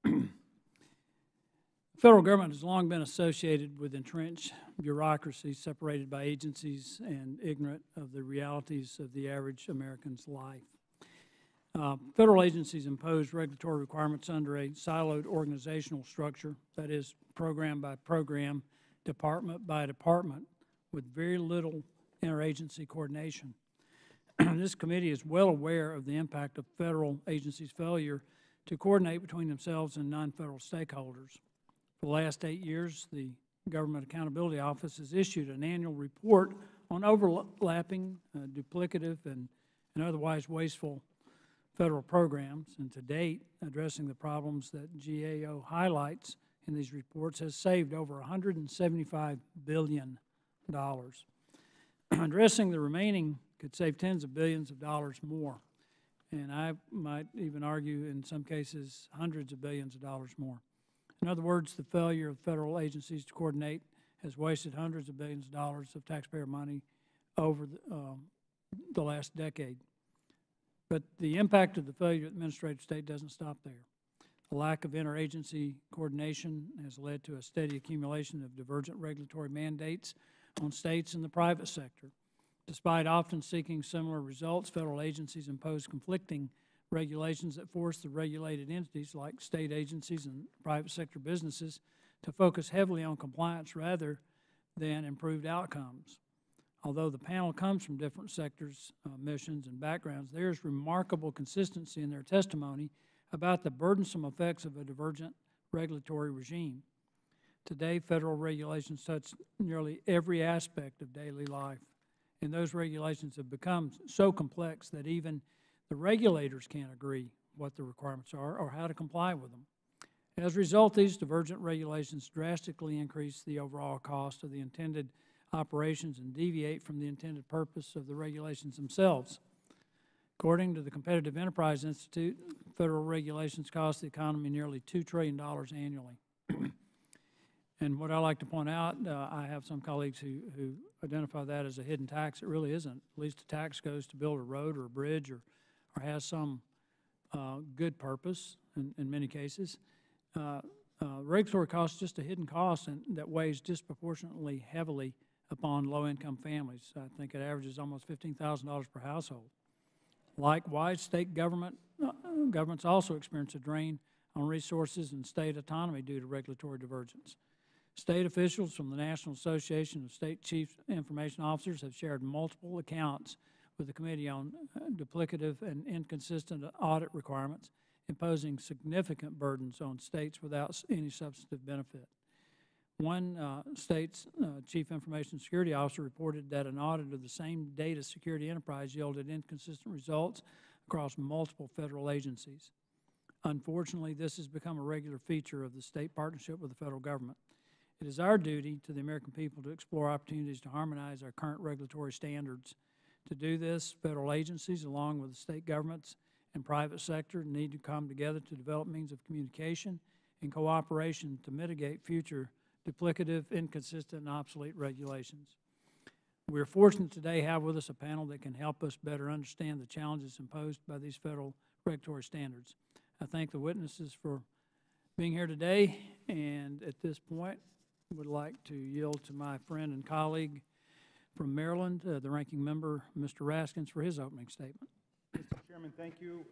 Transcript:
The federal government has long been associated with entrenched bureaucracy separated by agencies and ignorant of the realities of the average American's life. Federal agencies impose regulatory requirements under a siloed organizational structure, that is, program by program, department by department, with very little interagency coordination. This committee is well aware of the impact of federal agencies' failure to coordinate between themselves and non-federal stakeholders. For the last 8 years, the Government Accountability Office has issued an annual report on overlapping, duplicative, and otherwise wasteful federal programs, and to date, addressing the problems that GAO highlights in these reports has saved over $175 billion. Addressing the remaining could save tens of billions of dollars more, and I might even argue in some cases hundreds of billions of dollars more. In other words, the failure of federal agencies to coordinate has wasted hundreds of billions of dollars of taxpayer money over the last decade. But the impact of the failure of the administrative state doesn't stop there. The lack of interagency coordination has led to a steady accumulation of divergent regulatory mandates on states and the private sector. Despite often seeking similar results, federal agencies impose conflicting regulations that force the regulated entities like state agencies and private sector businesses to focus heavily on compliance rather than improved outcomes. Although the panel comes from different sectors, missions, and backgrounds, there is remarkable consistency in their testimony about the burdensome effects of a divergent regulatory regime. Today, federal regulations touch nearly every aspect of daily life, and those regulations have become so complex that even the regulators can't agree what the requirements are or how to comply with them. As a result, these divergent regulations drastically increase the overall cost of the intended operations and deviate from the intended purpose of the regulations themselves. According to the Competitive Enterprise Institute, federal regulations cost the economy nearly $2 trillion annually. And what I like to point out, I have some colleagues who identify that as a hidden tax. It really isn't. At least the tax goes to build a road or a bridge or has some good purpose in many cases. Regulatory cost is just a hidden cost and that weighs disproportionately heavily upon low-income families. I think it averages almost $15,000 per household. Likewise, state governments also experience a drain on resources and state autonomy due to regulatory divergence. State officials from the National Association of State Chief Information Officers have shared multiple accounts with the Committee on duplicative and inconsistent audit requirements, imposing significant burdens on states without any substantive benefit. One state's Chief Information Security Officer reported that an audit of the same data security enterprise yielded inconsistent results across multiple federal agencies. Unfortunately, this has become a regular feature of the state partnership with the federal government. It is our duty to the American people to explore opportunities to harmonize our current regulatory standards. To do this, federal agencies, along with the state governments and private sector, need to come together to develop means of communication and cooperation to mitigate future duplicative, inconsistent, and obsolete regulations. We are fortunate today to have with us a panel that can help us better understand the challenges imposed by these federal regulatory standards. I thank the witnesses for being here today, and at this point, would like to yield to my friend and colleague from Maryland, the ranking member, Mr. Raskins, for his opening statement. Mr. Chairman, thank you.